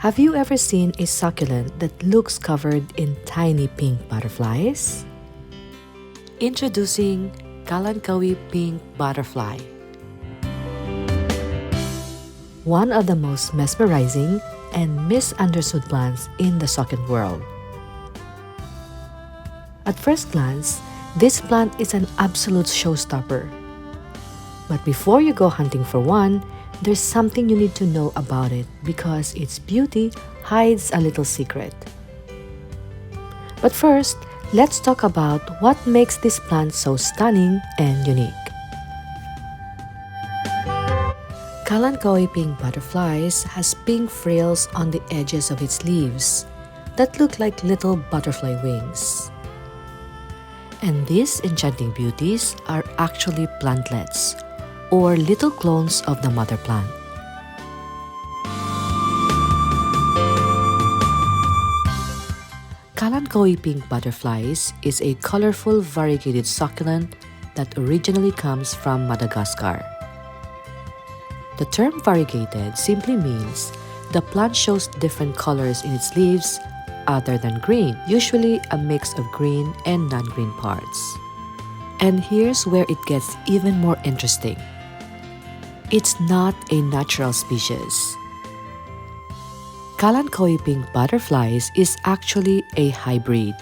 Have you ever seen a succulent that looks covered in tiny pink butterflies? Introducing Kalanchoe Pink Butterfly. One of the most mesmerizing and misunderstood plants in the succulent world. At first glance, this plant is an absolute showstopper. But before you go hunting for one, there's something you need to know about it because its beauty hides a little secret. But first, let's talk about what makes this plant so stunning and unique. Kalanchoe Pink Butterflies has pink frills on the edges of its leaves that look like little butterfly wings. And these enchanting beauties are actually plantlets, or little clones of the mother plant. Kalanchoe Pink Butterflies is a colorful variegated succulent that originally comes from Madagascar. The term variegated simply means the plant shows different colors in its leaves other than green, usually a mix of green and non-green parts. And here's where it gets even more interesting. It's not a natural species. Kalanchoe Pink Butterflies is actually a hybrid,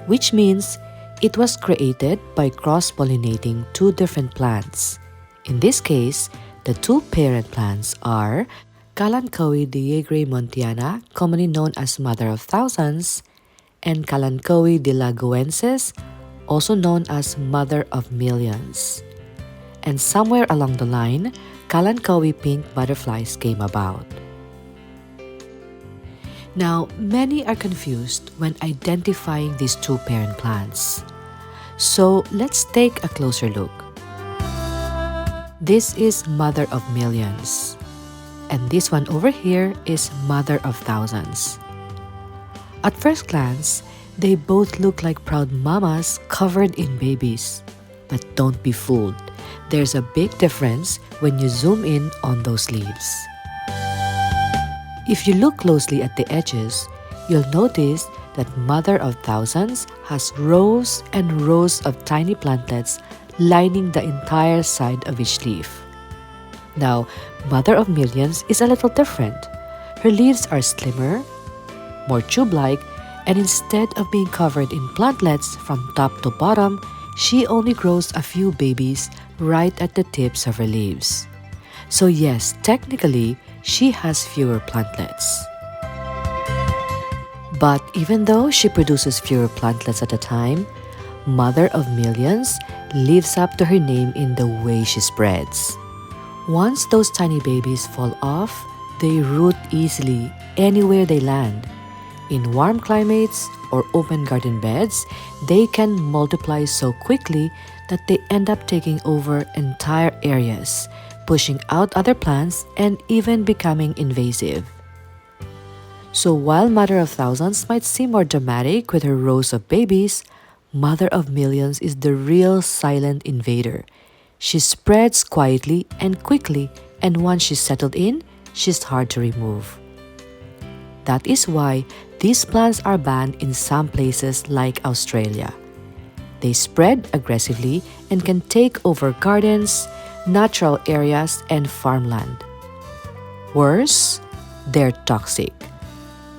which means it was created by cross-pollinating two different plants. In this case, the two parent plants are Kalanchoe diegraymontiana, commonly known as Mother of Thousands, and Kalanchoe delagoensis, also known as Mother of Millions. And somewhere along the line, Kalanchoe Pink Butterflies came about. Now, many are confused when identifying these two parent plants. So, let's take a closer look. This is Mother of Millions. And this one over here is Mother of Thousands. At first glance, they both look like proud mamas covered in babies. But don't be fooled. There's a big difference when you zoom in on those leaves. If you look closely at the edges, you'll notice that Mother of Thousands has rows and rows of tiny plantlets lining the entire side of each leaf. Now, Mother of Millions is a little different. Her leaves are slimmer, more tube-like, and instead of being covered in plantlets from top to bottom, she only grows a few babies right at the tips of her leaves. So yes, technically, she has fewer plantlets. But even though she produces fewer plantlets at a time, Mother of Millions lives up to her name in the way she spreads. Once those tiny babies fall off, they root easily anywhere they land. In warm climates or open garden beds, they can multiply so quickly that they end up taking over entire areas, pushing out other plants and even becoming invasive. So while Mother of Thousands might seem more dramatic with her rows of babies, Mother of Millions is the real silent invader. She spreads quietly and quickly, and once she's settled in, she's hard to remove. That is why these plants are banned in some places like Australia. They spread aggressively and can take over gardens, natural areas, and farmland. Worse, they're toxic.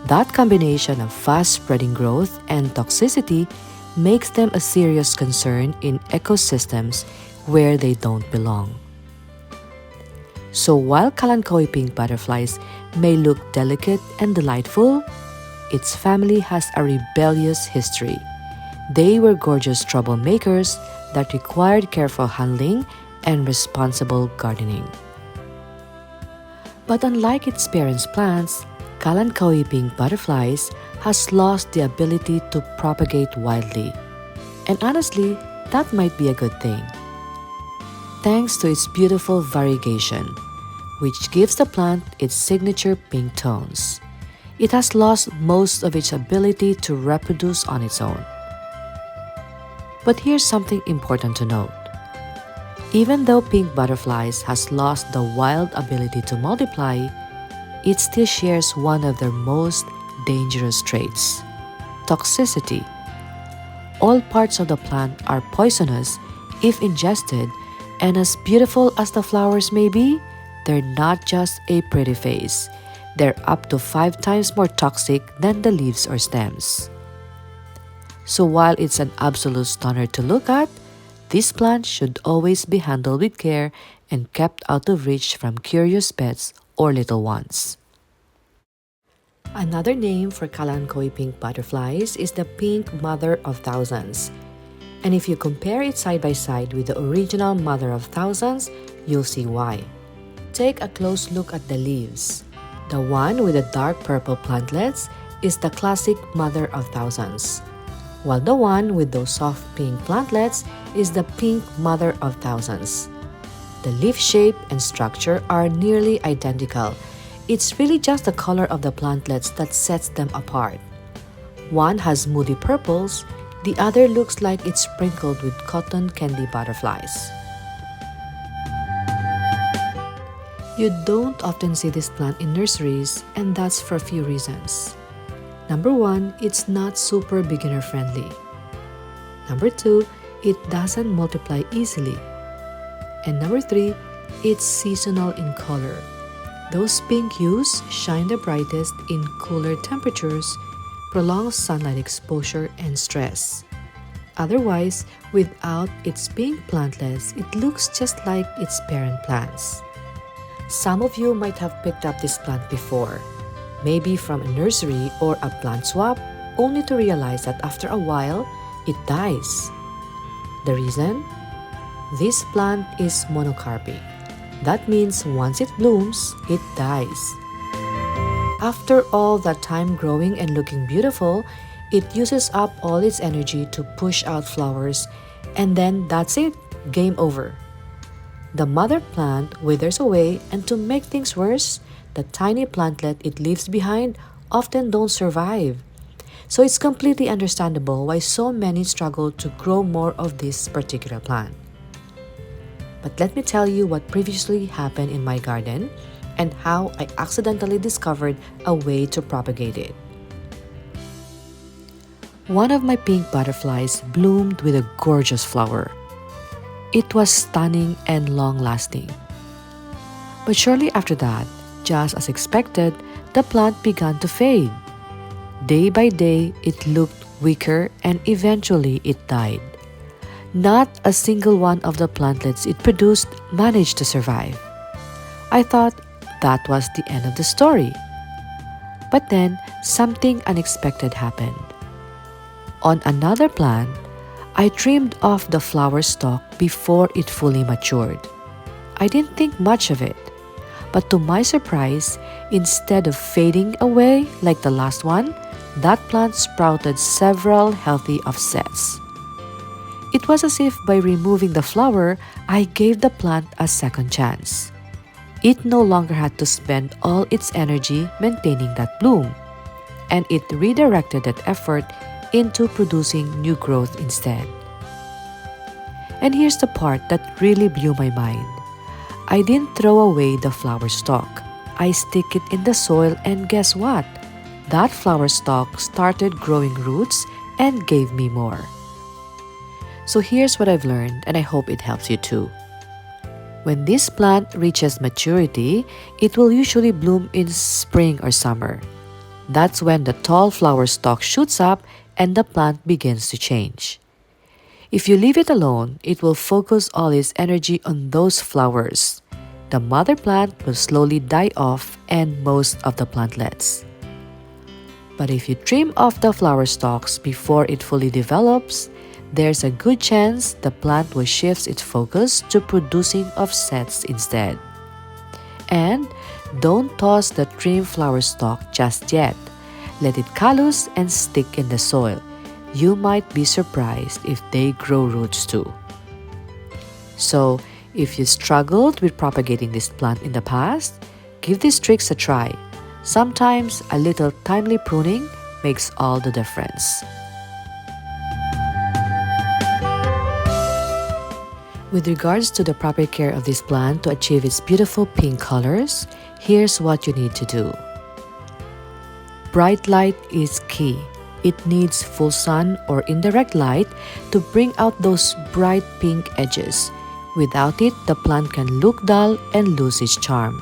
That combination of fast-spreading growth and toxicity makes them a serious concern in ecosystems where they don't belong. So while Kalanchoe Pink Butterflies may look delicate and delightful, its family has a rebellious history. They were gorgeous troublemakers that required careful handling and responsible gardening. But unlike its parents' plants, Kalanchoe Pink Butterflies has lost the ability to propagate wildly. And honestly, that might be a good thing. Thanks to its beautiful variegation, which gives the plant its signature pink tones, it has lost most of its ability to reproduce on its own. But here's something important to note. Even though pink butterflies has lost the wild ability to multiply, it still shares one of their most dangerous traits: toxicity. All parts of the plant are poisonous if ingested, and as beautiful as the flowers may be, they're not just a pretty face. They're up to 5 times more toxic than the leaves or stems. So while it's an absolute stunner to look at, this plant should always be handled with care and kept out of reach from curious pets or little ones. Another name for Kalanchoe Pink Butterflies is the Pink Mother of Thousands. And if you compare it side by side with the original Mother of Thousands, you'll see why. Take a close look at the leaves. The one with the dark purple plantlets is the classic Mother of Thousands, while the one with those soft pink plantlets is the Pink Mother of Thousands. The leaf shape and structure are nearly identical. It's really just the color of the plantlets that sets them apart. One has moody purples, the other looks like it's sprinkled with cotton candy butterflies. You don't often see this plant in nurseries, and that's for a few reasons. Number 1, it's not super beginner friendly. Number 2, it doesn't multiply easily. And number 3, it's seasonal in color. Those pink hues shine the brightest in cooler temperatures, prolonged sunlight exposure, and stress. Otherwise, without its pink plantlets, it looks just like its parent plants. Some of you might have picked up this plant before, maybe from a nursery or a plant swap, only to realize that after a while, it dies. The reason? This plant is monocarpic. That means once it blooms, it dies. After all that time growing and looking beautiful, it uses up all its energy to push out flowers, and then that's it, game over. The mother plant withers away, and to make things worse, the tiny plantlet it leaves behind often don't survive. So it's completely understandable why so many struggle to grow more of this particular plant. But let me tell you what previously happened in my garden and how I accidentally discovered a way to propagate it. One of my pink butterflies bloomed with a gorgeous flower. It was stunning and long-lasting. But shortly after that, just as expected, the plant began to fade. Day by day, it looked weaker and eventually it died. Not a single one of the plantlets it produced managed to survive. I thought that was the end of the story. But then, something unexpected happened. On another plant, I trimmed off the flower stalk before it fully matured. I didn't think much of it, but to my surprise, instead of fading away like the last one, that plant sprouted several healthy offsets. It was as if by removing the flower, I gave the plant a second chance. It no longer had to spend all its energy maintaining that bloom, and it redirected that effort into producing new growth instead. And here's the part that really blew my mind. I didn't throw away the flower stalk. I stick it in the soil, and guess what? That flower stalk started growing roots and gave me more. So here's what I've learned, and I hope it helps you too. When this plant reaches maturity, it will usually bloom in spring or summer. That's when the tall flower stalk shoots up and the plant begins to change. If you leave it alone, it will focus all its energy on those flowers. The mother plant will slowly die off and most of the plantlets. But if you trim off the flower stalks before it fully develops, there's a good chance the plant will shift its focus to producing offsets instead. And don't toss the trimmed flower stalk just yet. Let it callus and stick in the soil. You might be surprised if they grow roots too. So, if you struggled with propagating this plant in the past, give these tricks a try. Sometimes a little timely pruning makes all the difference. With regards to the proper care of this plant to achieve its beautiful pink colors, Here's what you need to do. Bright light is key. It needs full sun or indirect light to bring out those bright pink edges. Without it, the plant can look dull and lose its charm.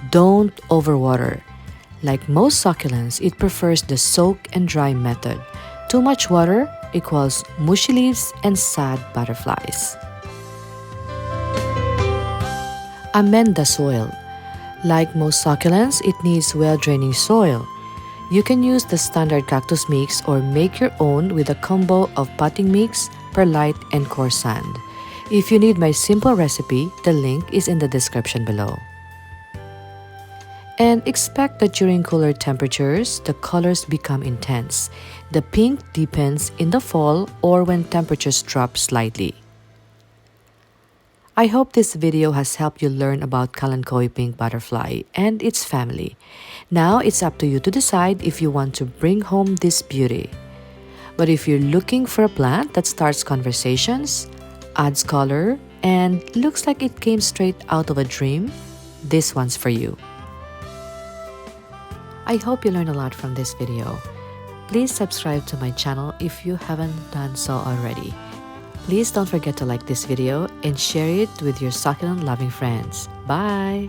Don't overwater. Like most succulents, it prefers the soak and dry method. Too much water equals mushy leaves and sad butterflies. Amend the soil. Like most succulents, it needs well-draining soil. You can use the standard cactus mix or make your own with a combo of potting mix, perlite, and coarse sand. If you need my simple recipe, the link is in the description below. And expect that during cooler temperatures, the colors become intense. The pink deepens in the fall or when temperatures drop slightly. I hope this video has helped you learn about Kalanchoe Pink Butterfly and its family. Now it's up to you to decide if you want to bring home this beauty. But if you're looking for a plant that starts conversations, adds color, and looks like it came straight out of a dream, this one's for you. I hope you learned a lot from this video. Please subscribe to my channel if you haven't done so already. Please don't forget to like this video and share it with your succulent loving friends. Bye!